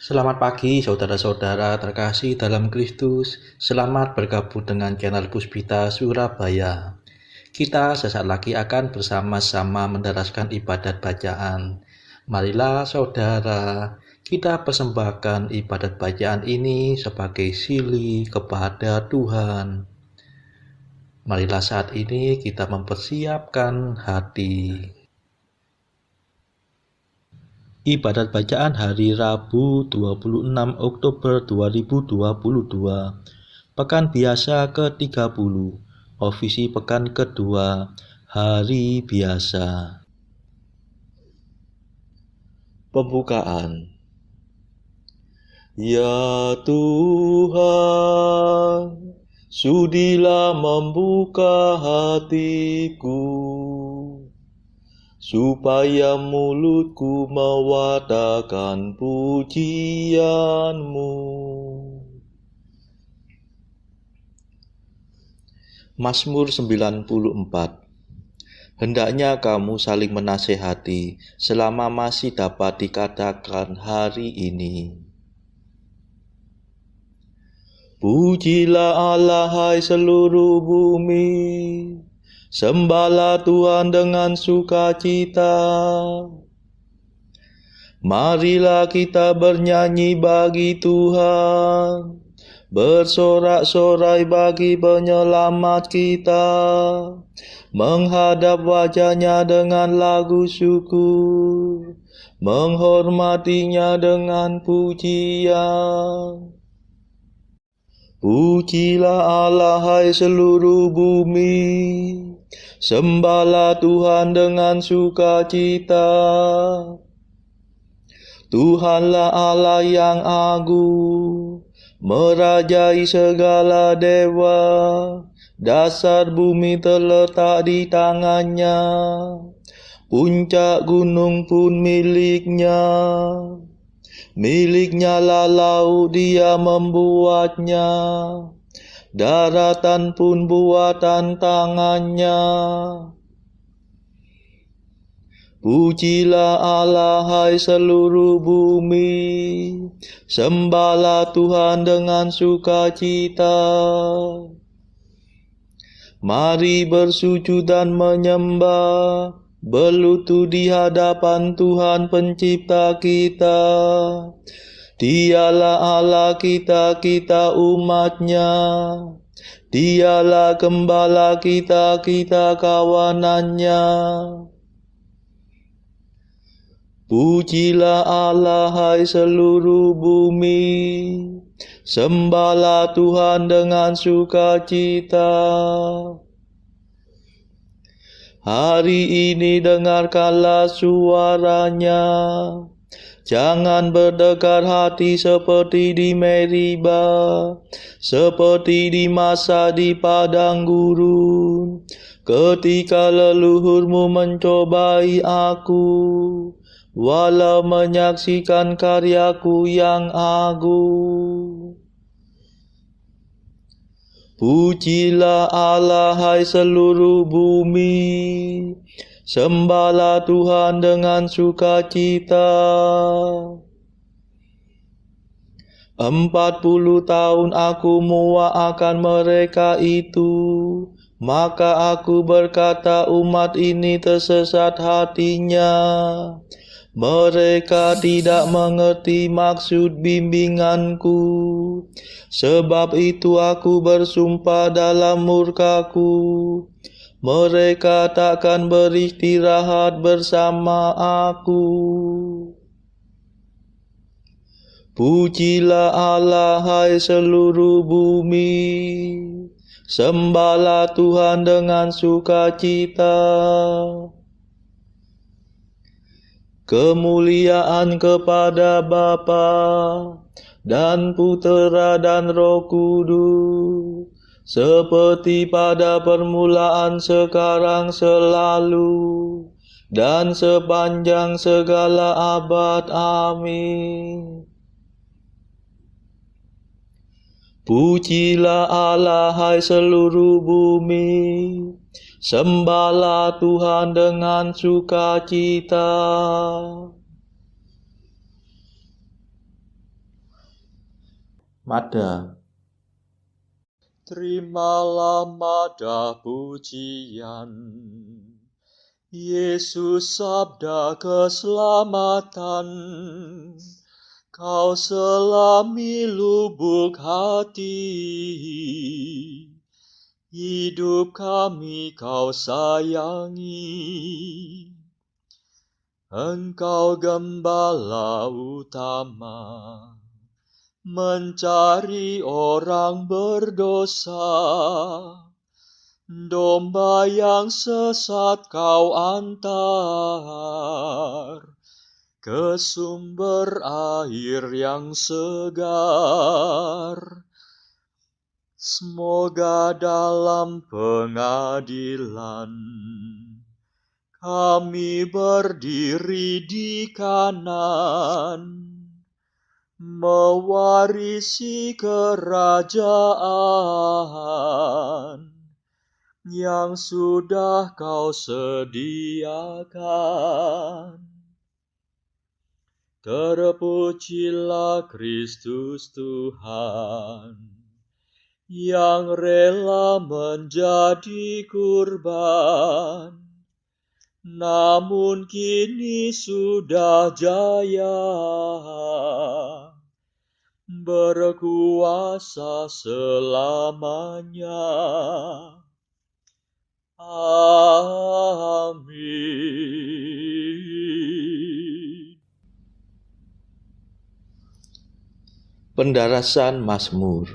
Selamat pagi saudara-saudara terkasih dalam Kristus. Selamat bergabung dengan channel Puspita Surabaya. Kita sesaat lagi akan bersama-sama menderaskan ibadat bacaan. Marilah saudara, kita persembahkan ibadat bacaan ini sebagai sili kepada Tuhan. Marilah saat ini kita mempersiapkan hati. Ibadat bacaan hari Rabu 26 Oktober 2022. Pekan biasa ke-30. Ofisi pekan kedua. Hari biasa. Pembukaan. Ya Tuhan, sudilah membuka hatiku, supaya mulutku mewartakan pujian-Mu. Mazmur 94. Hendaknya kamu saling menasehati selama masih dapat dikatakan hari ini. Pujilah Allah hai seluruh bumi, sembahlah Tuhan dengan sukacita. Marilah kita bernyanyi bagi Tuhan, bersorak-sorai bagi penyelamat kita, menghadap wajah-Nya dengan lagu syukur, menghormatinya dengan pujian. Pujilah Allah hai seluruh bumi, sembahlah Tuhan dengan sukacita. Tuhanlah Allah yang agung, merajai segala dewa, dasar bumi terletak di tangan-Nya, puncak gunung pun milik-Nya. Milik-Nya lah laut, Dia membuatnya, daratan pun buatan tangan-Nya. Pujilah Allah hai seluruh bumi, sembahlah Tuhan dengan sukacita. Mari bersujud dan menyembah, berlutut di hadapan Tuhan pencipta kita. Dialah Allah kita, kita umat-Nya. Dialah gembala kita, kita kawanan-Nya. Pujilah Allah hai seluruh bumi, sembahlah Tuhan dengan sukacita. Hari ini dengarkanlah suara-Nya, jangan berdekar hati seperti di Meriba, seperti di masa di padang gurun, ketika leluhurmu mencobai aku, walau menyaksikan karyaku yang agung. Pujilah Allah hai seluruh bumi, sembahlah Tuhan dengan sukacita. 40 tahun aku muak akan mereka itu, maka aku berkata umat ini tersesat hatinya. Mereka tidak mengerti maksud bimbinganku. Sebab itu aku bersumpah dalam murkaku, mereka takkan beristirahat bersama aku. Pujilah Allah hai seluruh bumi, sembahlah Tuhan dengan sukacita. Kemuliaan kepada Bapa dan Putera dan Roh Kudus, seperti pada permulaan, sekarang, selalu, dan sepanjang segala abad. Amin. Pujilah Allah hai seluruh bumi, sembahlah Tuhan dengan sukacita. Mada. Terimalah mada pujian, Yesus sabda keselamatan. Kau selami lubuk hati, hidup kami kau sayangi. Engkau gembala utama, mencari orang berdosa. Domba yang sesat kau antar ke sumber air yang segar. Semoga dalam pengadilan kami berdiri di kanan, mewarisi kerajaan yang sudah kau sediakan. Terpujilah Kristus Tuhan, yang rela menjadi kurban, namun kini sudah jaya, berkuasa selamanya. Amin. Pendarasan Mazmur.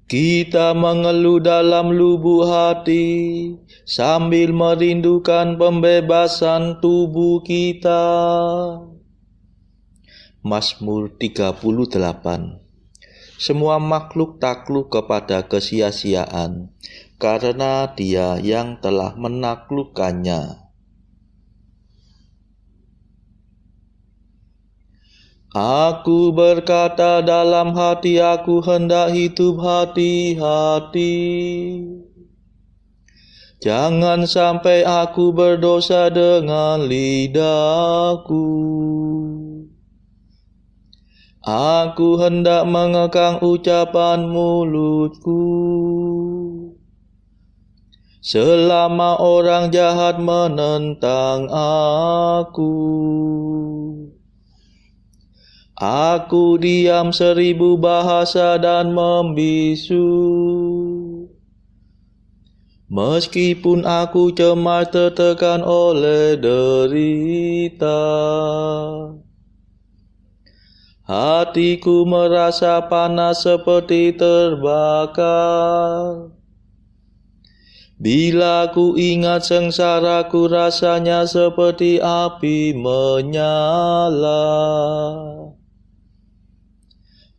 Kita mengeluh dalam lubuk hati, sambil merindukan pembebasan tubuh kita. Mazmur 38. Semua makhluk takluk kepada kesia-siaan, karena Dia yang telah menaklukkannya. Aku berkata dalam hati aku, hendak hidup hati-hati. Jangan sampai aku berdosa dengan lidahku. Aku hendak mengekang ucapan mulutku, selama orang jahat menentang aku. Aku diam 1000 bahasa dan membisu. Meskipun aku cemas tertekan oleh derita, hatiku merasa panas seperti terbakar. Bila ku ingat sengsaraku, rasanya seperti api menyala.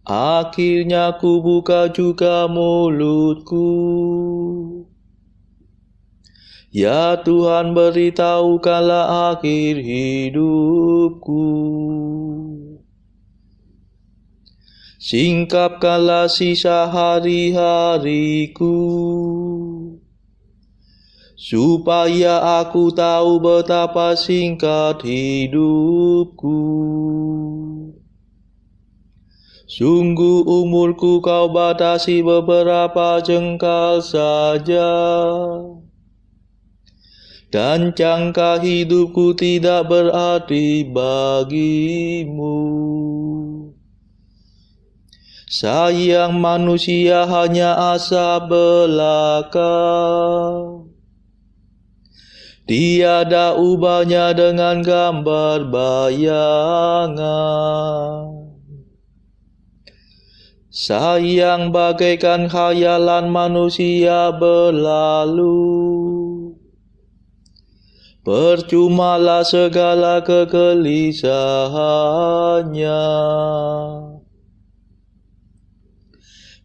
Akhirnya ku buka juga mulutku. Ya Tuhan, beritahukanlah akhir hidupku. Singkapkanlah sisa hari-hariku, supaya aku tahu betapa singkat hidupku. Sungguh umurku kau batasi beberapa jengkal saja, dan jangka hidupku tidak berarti bagimu. Sayang manusia hanya asap belaka, tiada ubahnya dengan gambar bayangan. Sayang bagaikan khayalan manusia berlalu, percumalah segala kegelisahannya.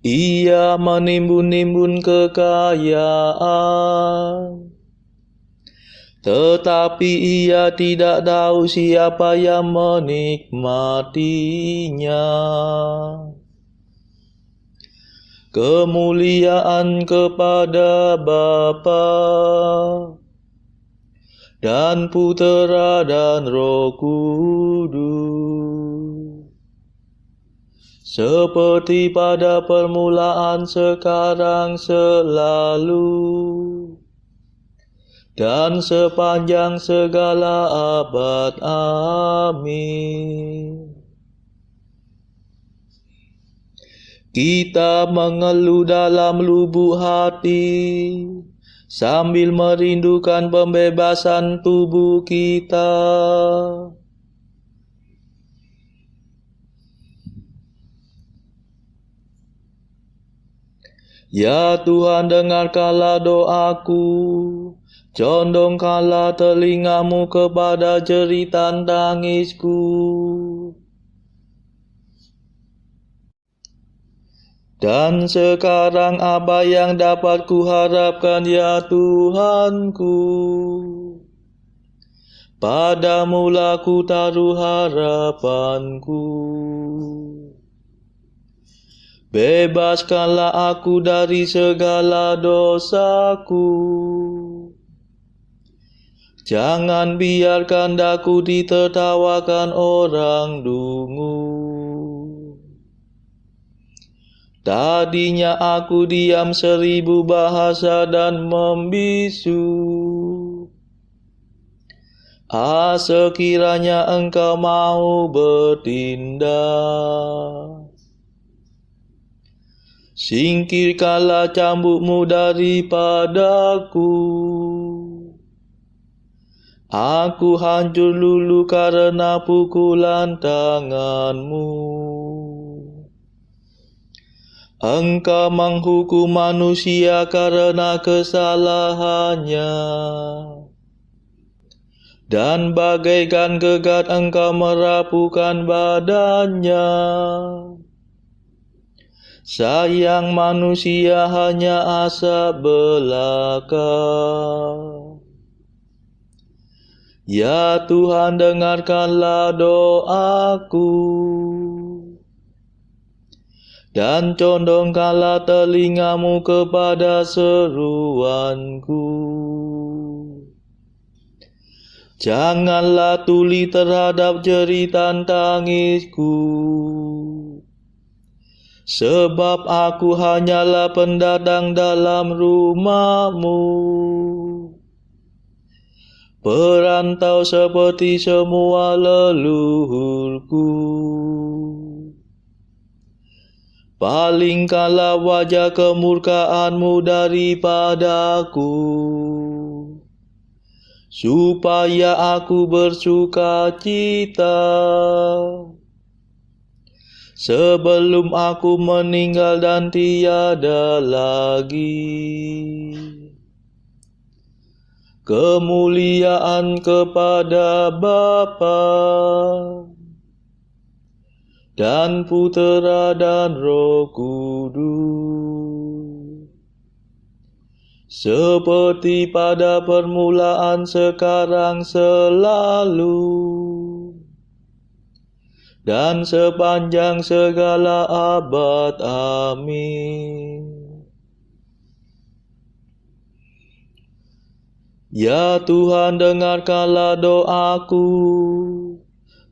Ia menimbun-nimbun kekayaan, tetapi ia tidak tahu siapa yang menikmatinya. Kemuliaan kepada Bapa dan Putera dan Roh Kudus, seperti pada permulaan, sekarang, selalu, dan sepanjang segala abad. Amin. Kita mengeluh dalam lubuk hati, sambil merindukan pembebasan tubuh kita. Ya Tuhan, dengarkanlah doaku, condongkanlah telingamu kepada jeritan tangisku. Dan sekarang apa yang dapat kuharapkan, ya Tuhanku? Padamulah ku taruh harapanku. Bebaskanlah aku dari segala dosaku. Jangan biarkan daku ditertawakan orang dungu. Tadinya aku diam 1000 bahasa dan membisu. Sekiranya Engkau mau bertindak. Singkirkanlah cambukmu daripadaku. Aku hancur lulu karena pukulan tanganmu. Engkau menghukum manusia karena kesalahannya, dan bagaikan gegat Engkau merapuhkan badannya. Sayang manusia hanya asap belaka. Ya Tuhan, dengarkanlah doaku, dan condongkanlah telingamu kepada seruanku. Janganlah tuli terhadap jeritan tangisku, sebab aku hanyalah pendatang dalam rumah-Mu, perantau seperti semua leluhurku. Palingkanlah wajah kemurkaan-Mu daripadaku, supaya aku bersuka cita sebelum aku meninggal dan tiada lagi kemuliaan kepada Bapa dan Putera dan Roh Kudus, seperti pada permulaan, sekarang, selalu, dan sepanjang segala abad. Amin. Ya Tuhan, dengarkanlah doaku,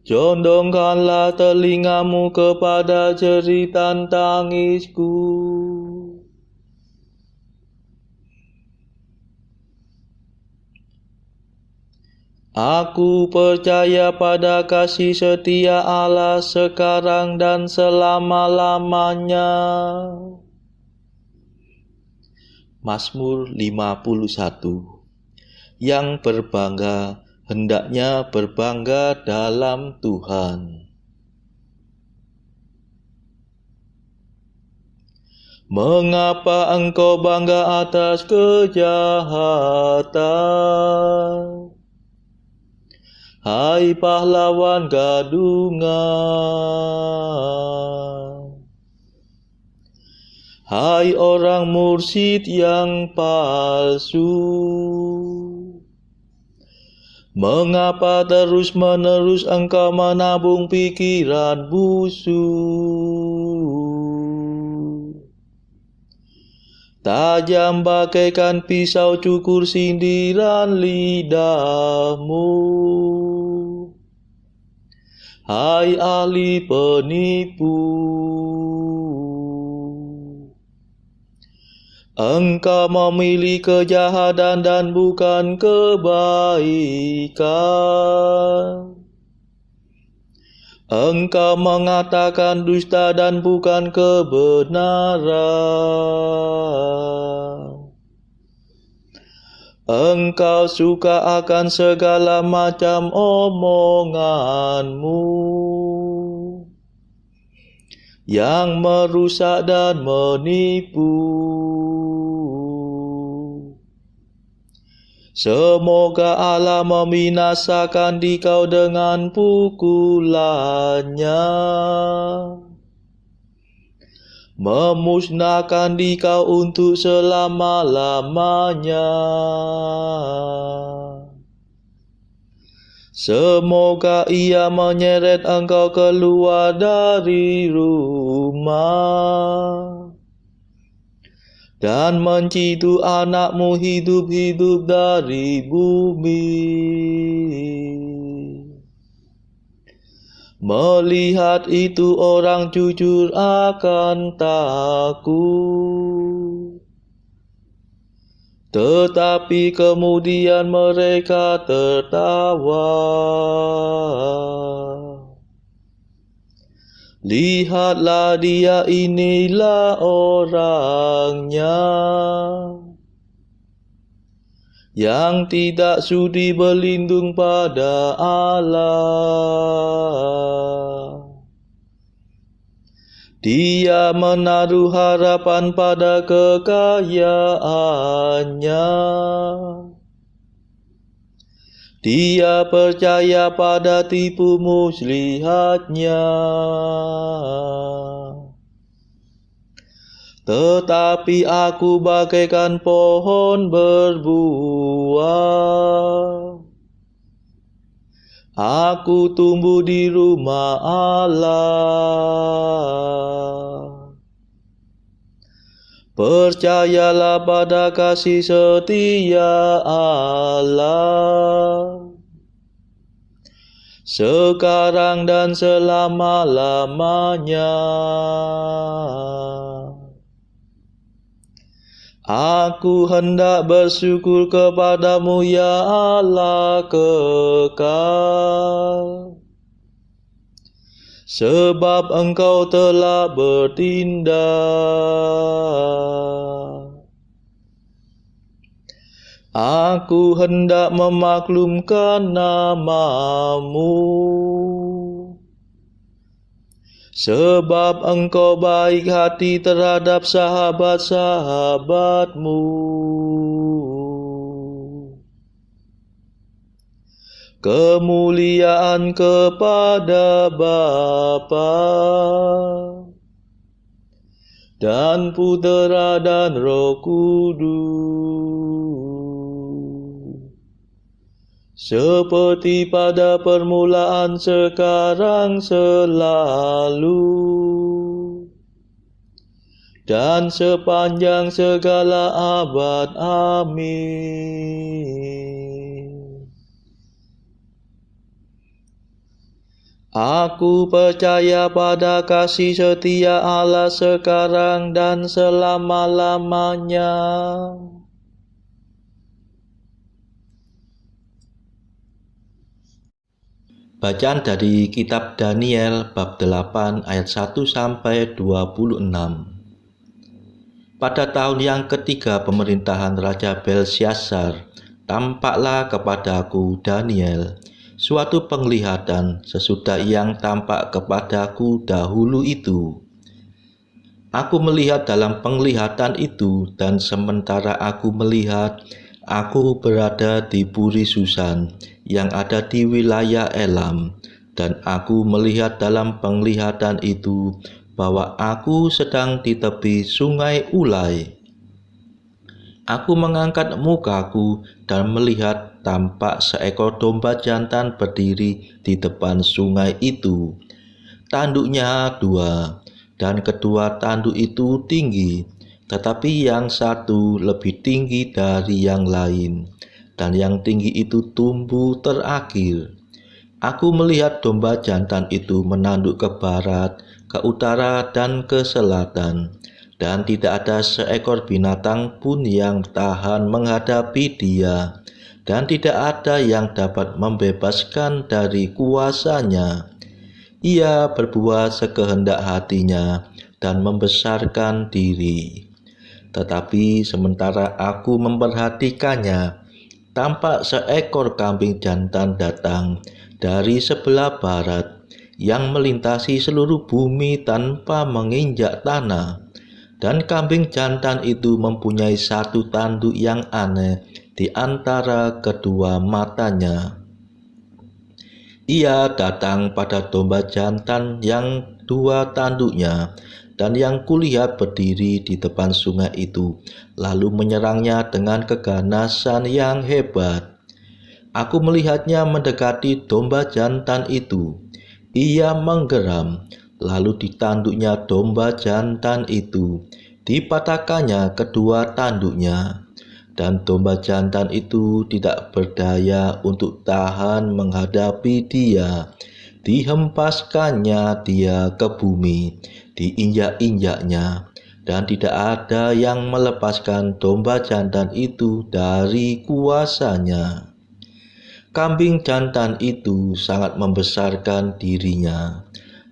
condongkanlah telingamu kepada jeritan tangisku. Aku percaya pada kasih setia Allah sekarang dan selama-lamanya. Mazmur 51. Yang berbangga hendaknya berbangga dalam Tuhan. Mengapa engkau bangga atas kejahatan, hai pahlawan gadungan? Hai orang mursyid yang palsu, mengapa terus-menerus engkau menabung pikiran busuk? Tajam bagaikan pisau cukur sindiran lidahmu, Hai ahli penipu, engkau memilih kejahatan dan bukan kebaikan. Engkau mengatakan dusta dan bukan kebenaran. Engkau suka akan segala macam omonganmu yang merusak dan menipu. Semoga Allah membinasakan dikau dengan pukulannya, memusnahkan dikau untuk selama-lamanya. Semoga ia menyeret engkau keluar dari rumah dan menciduk anakmu hidup-hidup dari bumi. Melihat itu orang jujur akan takut, tetapi kemudian mereka tertawa. Lihatlah dia, inilah orangnya yang tidak sudi berlindung pada Allah. Dia menaruh harapan pada kekayaannya. Dia percaya pada tipu muslihatnya. Tetapi aku bagaikan pohon berbuah. Aku tumbuh di rumah Allah. Percayalah pada kasih setia Allah, sekarang dan selama-lamanya. Aku hendak bersyukur kepadamu, ya Allah kekal, sebab engkau telah bertindak. Aku hendak memaklumkan namamu, sebab engkau baik hati terhadap sahabat-sahabatmu. Kemuliaan kepada Bapa dan Putera dan Roh Kudus, seperti pada permulaan, sekarang, selalu, dan sepanjang segala abad. Amin. Aku percaya pada kasih setia Allah sekarang dan selama-lamanya. Bacaan dari kitab Daniel bab 8 ayat 1 sampai 26. Pada tahun yang ketiga pemerintahan Raja Belsyazar, tampaklah kepadaku Daniel suatu penglihatan sesudah yang tampak kepadaku dahulu itu. Aku melihat dalam penglihatan itu, dan sementara aku melihat, aku berada di Puri Susan yang ada di wilayah Elam, dan aku melihat dalam penglihatan itu bahwa aku sedang di tepi sungai Ulai. Aku mengangkat mukaku dan melihat tampak seekor domba jantan berdiri di depan sungai itu. Tanduknya 2, dan kedua tanduk itu tinggi, tetapi yang satu lebih tinggi dari yang lain, dan yang tinggi itu tumbuh terakhir. Aku melihat domba jantan itu menanduk ke barat, ke utara, dan ke selatan, dan tidak ada seekor binatang pun yang tahan menghadapi dia, dan tidak ada yang dapat membebaskan dari kuasanya. Ia berbuat sekehendak hatinya dan membesarkan diri. Tetapi sementara aku memperhatikannya, tampak seekor kambing jantan datang dari sebelah barat yang melintasi seluruh bumi tanpa menginjak tanah. Dan kambing jantan itu mempunyai satu tanduk yang aneh di antara kedua matanya. Ia datang pada domba jantan yang dua tanduknya, dan yang kulihat berdiri di depan sungai itu, lalu menyerangnya dengan keganasan yang hebat. Aku melihatnya mendekati domba jantan itu. Ia menggeram, lalu ditanduknya domba jantan itu, dipatahkannya kedua tanduknya. Dan domba jantan itu tidak berdaya untuk tahan menghadapi dia. Dihempaskannya dia ke bumi, diinjak-injaknya, dan tidak ada yang melepaskan domba jantan itu dari kuasanya. Kambing jantan itu sangat membesarkan dirinya,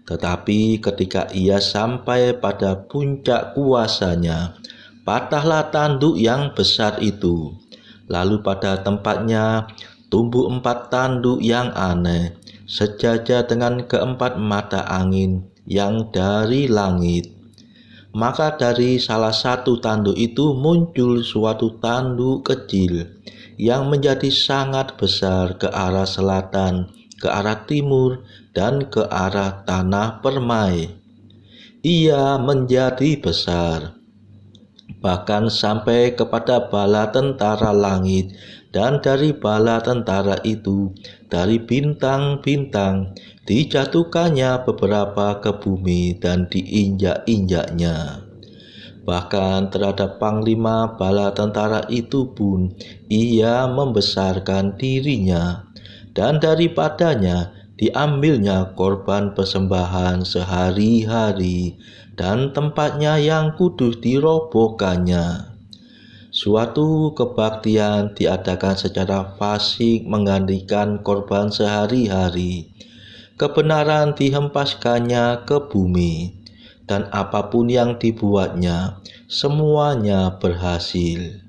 tetapi ketika ia sampai pada puncak kuasanya, patahlah tanduk yang besar itu. Lalu pada tempatnya tumbuh 4 tanduk yang aneh, sejajar dengan keempat mata angin yang dari langit. Maka dari salah satu tanduk itu muncul suatu tanduk kecil yang menjadi sangat besar ke arah selatan, ke arah timur, dan ke arah tanah permai. Ia menjadi besar, bahkan sampai kepada bala tentara langit, dan dari bala tentara itu, dari bintang-bintang, dijatuhkannya beberapa ke bumi dan diinjak-injaknya. Bahkan terhadap panglima bala tentara itu pun ia membesarkan dirinya, dan daripadanya diambilnya korban persembahan sehari-hari, dan tempatnya yang kudus dirobohkannya. Suatu kebaktian diadakan secara fasik menggantikan korban sehari-hari. Kebenaran dihempaskannya ke bumi, dan apapun yang dibuatnya, semuanya berhasil.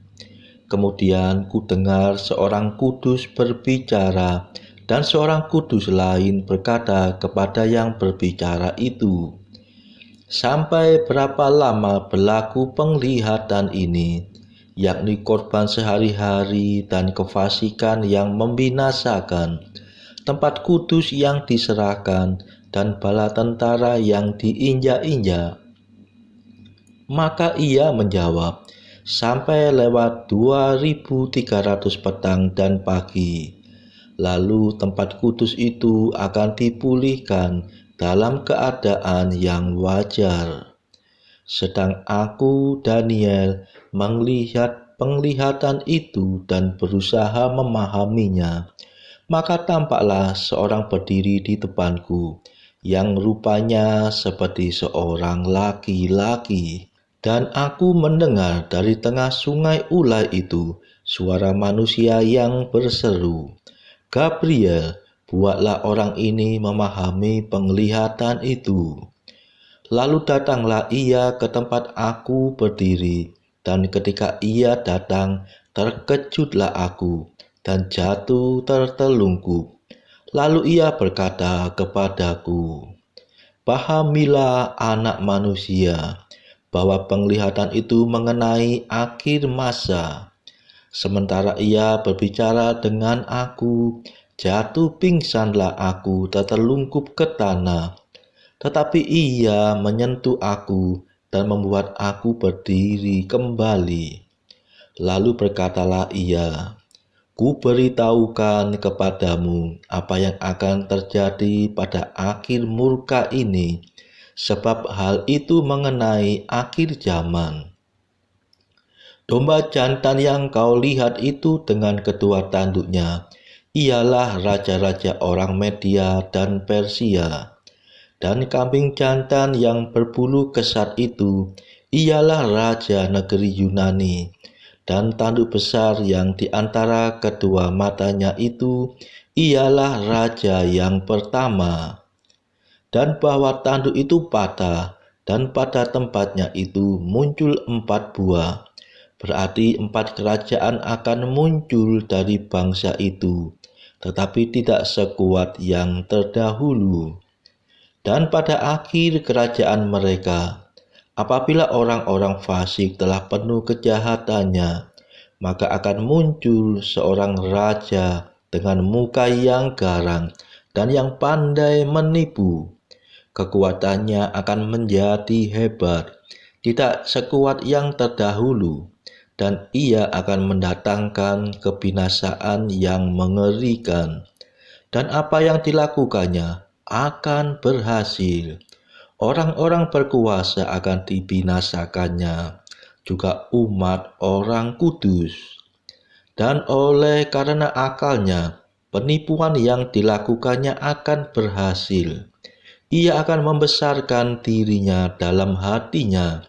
Kemudian kudengar seorang kudus berbicara, dan seorang kudus lain berkata kepada yang berbicara itu, "Sampai berapa lama berlaku penglihatan ini, yakni korban sehari-hari dan kefasikan yang membinasakan, tempat kudus yang diserahkan, dan bala tentara yang diinjak-injak?" Maka ia menjawab, "Sampai lewat 2300 petang dan pagi. Lalu tempat kudus itu akan dipulihkan dalam keadaan yang wajar." Sedang aku, Daniel, melihat penglihatan itu dan berusaha memahaminya, maka tampaklah seorang berdiri di depanku, yang rupanya seperti seorang laki-laki. Dan aku mendengar dari tengah sungai Ulai itu suara manusia yang berseru, "Gabriel, buatlah orang ini memahami penglihatan itu." Lalu datanglah ia ke tempat aku berdiri, dan ketika ia datang, terkejutlah aku dan jatuh tertelungkup. Lalu ia berkata kepadaku, "Pahamilah anak manusia, bahwa penglihatan itu mengenai akhir masa." Sementara ia berbicara dengan aku, jatuh pingsanlah aku tertelungkup ke tanah. Tetapi ia menyentuh aku dan membuat aku berdiri kembali. Lalu berkatalah ia, "Ku beritahukan kepadamu apa yang akan terjadi pada akhir murka ini, sebab hal itu mengenai akhir zaman. Domba jantan yang kau lihat itu dengan kedua tanduknya, ialah raja-raja orang Media dan Persia. Dan kambing jantan yang berbulu kesat itu ialah raja negeri Yunani. Dan tanduk besar yang di antara kedua matanya itu ialah raja yang pertama. Dan bahwa tanduk itu patah, dan pada tempatnya itu muncul 4 buah. Berarti 4 kerajaan akan muncul dari bangsa itu, tetapi tidak sekuat yang terdahulu. Dan pada akhir kerajaan mereka, apabila orang-orang fasik telah penuh kejahatannya, maka akan muncul seorang raja dengan muka yang garang dan yang pandai menipu. Kekuatannya akan menjadi hebat, tidak sekuat yang terdahulu, dan ia akan mendatangkan kebinasaan yang mengerikan. Dan apa yang dilakukannya akan berhasil. Orang-orang berkuasa akan dibinasakannya, juga umat orang kudus. Dan oleh karena akalnya, penipuan yang dilakukannya akan berhasil. Ia akan membesarkan dirinya dalam hatinya,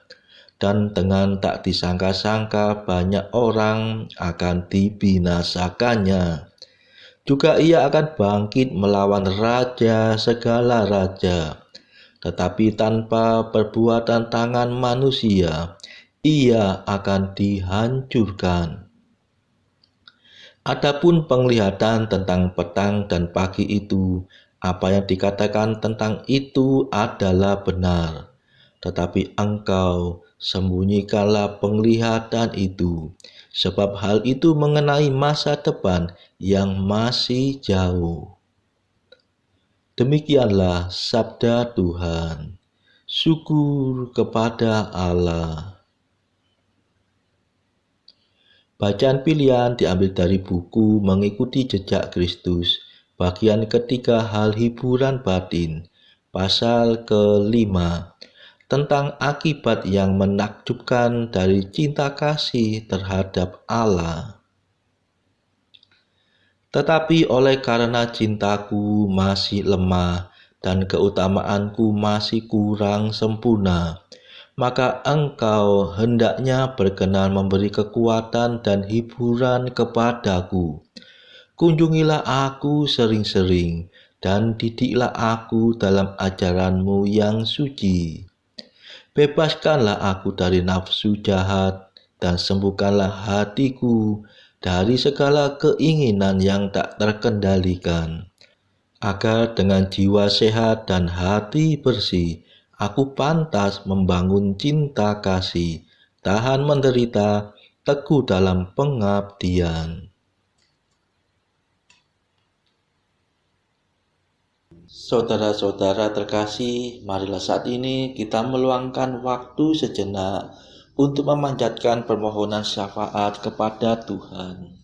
dan dengan tak disangka-sangka banyak orang akan dibinasakannya. Juga ia akan bangkit melawan raja segala raja, tetapi tanpa perbuatan tangan manusia, ia akan dihancurkan. Adapun penglihatan tentang petang dan pagi itu, apa yang dikatakan tentang itu adalah benar. Tetapi engkau sembunyikanlah penglihatan itu, sebab hal itu mengenai masa depan yang masih jauh. Demikianlah sabda Tuhan. Syukur kepada Allah. Bacaan pilihan diambil dari buku Mengikuti Jejak Kristus, bagian ketiga hal hiburan batin, pasal ke-5, tentang akibat yang menakjubkan dari cinta kasih terhadap Allah. Tetapi oleh karena cintaku masih lemah dan keutamaanku masih kurang sempurna, maka engkau hendaknya berkenan memberi kekuatan dan hiburan kepadaku. Kunjungilah aku sering-sering, dan didiklah aku dalam ajaranmu yang suci. Bebaskanlah aku dari nafsu jahat, dan sembuhkanlah hatiku dari segala keinginan yang tak terkendalikan, agar dengan jiwa sehat dan hati bersih, aku pantas membangun cinta kasih, tahan menderita, teguh dalam pengabdian. Saudara-saudara terkasih, marilah saat ini kita meluangkan waktu sejenak untuk memanjatkan permohonan syafaat kepada Tuhan.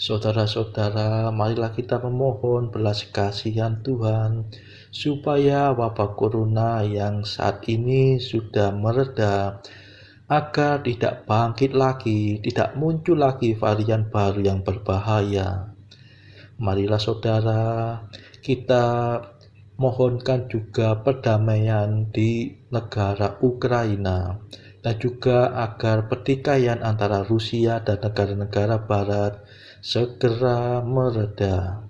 Saudara-saudara, marilah kita memohon belas kasihan Tuhan, supaya wabah corona yang saat ini sudah mereda, agar tidak bangkit lagi, tidak muncul lagi varian baru yang berbahaya. Marilah saudara, kita mohonkan juga perdamaian di negara Ukraina, dan juga agar pertikaian antara Rusia dan negara-negara barat segera mereda.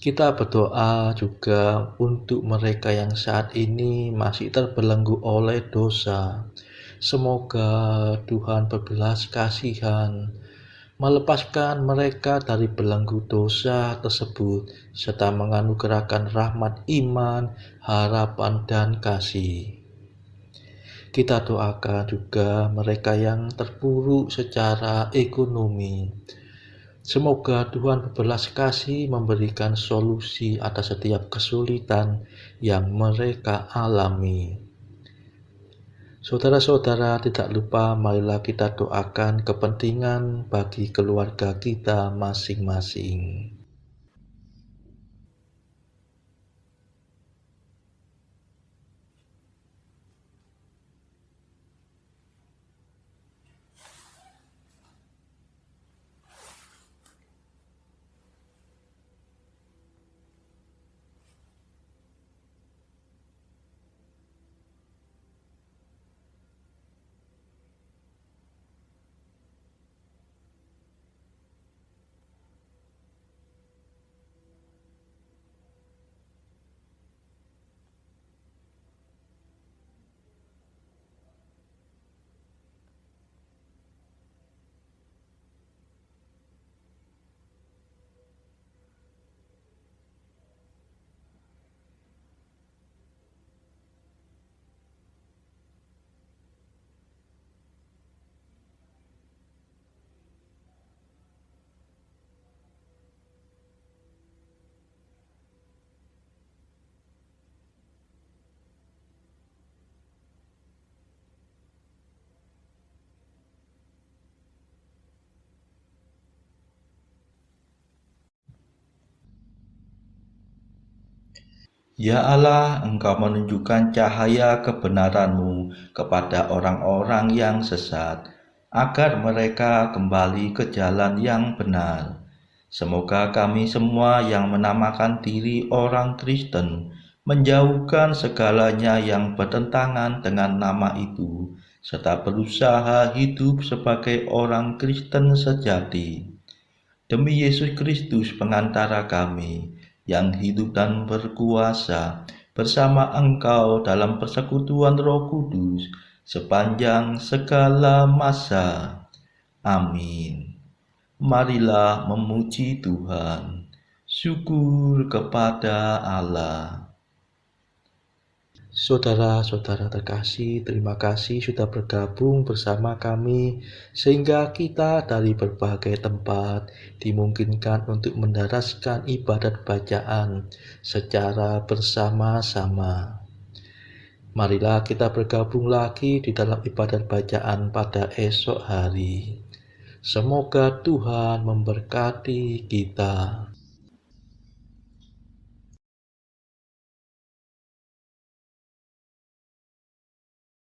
Kita berdoa juga untuk mereka yang saat ini masih terbelenggu oleh dosa. Semoga Tuhan berbelas kasihan, melepaskan mereka dari belenggu dosa tersebut, serta menganugerahkan rahmat iman, harapan, dan kasih. Kita doakan juga mereka yang terpuruk secara ekonomi. Semoga Tuhan berbelas kasih memberikan solusi atas setiap kesulitan yang mereka alami. Saudara-saudara, tidak lupa marilah kita doakan kepentingan bagi keluarga kita masing-masing. Ya Allah, Engkau menunjukkan cahaya kebenaran-Mu kepada orang-orang yang sesat, agar mereka kembali ke jalan yang benar. Semoga kami semua yang menamakan diri orang Kristen menjauhkan segalanya yang bertentangan dengan nama itu, serta berusaha hidup sebagai orang Kristen sejati. Demi Yesus Kristus pengantara kami, yang hidup dan berkuasa bersama Engkau dalam persekutuan Roh Kudus sepanjang segala masa. Amin. Marilah memuji Tuhan. Syukur kepada Allah. Saudara-saudara terkasih, terima kasih sudah bergabung bersama kami sehingga kita dari berbagai tempat dimungkinkan untuk mendaraskan ibadat bacaan secara bersama-sama. Marilah kita bergabung lagi di dalam ibadat bacaan pada esok hari. Semoga Tuhan memberkati kita.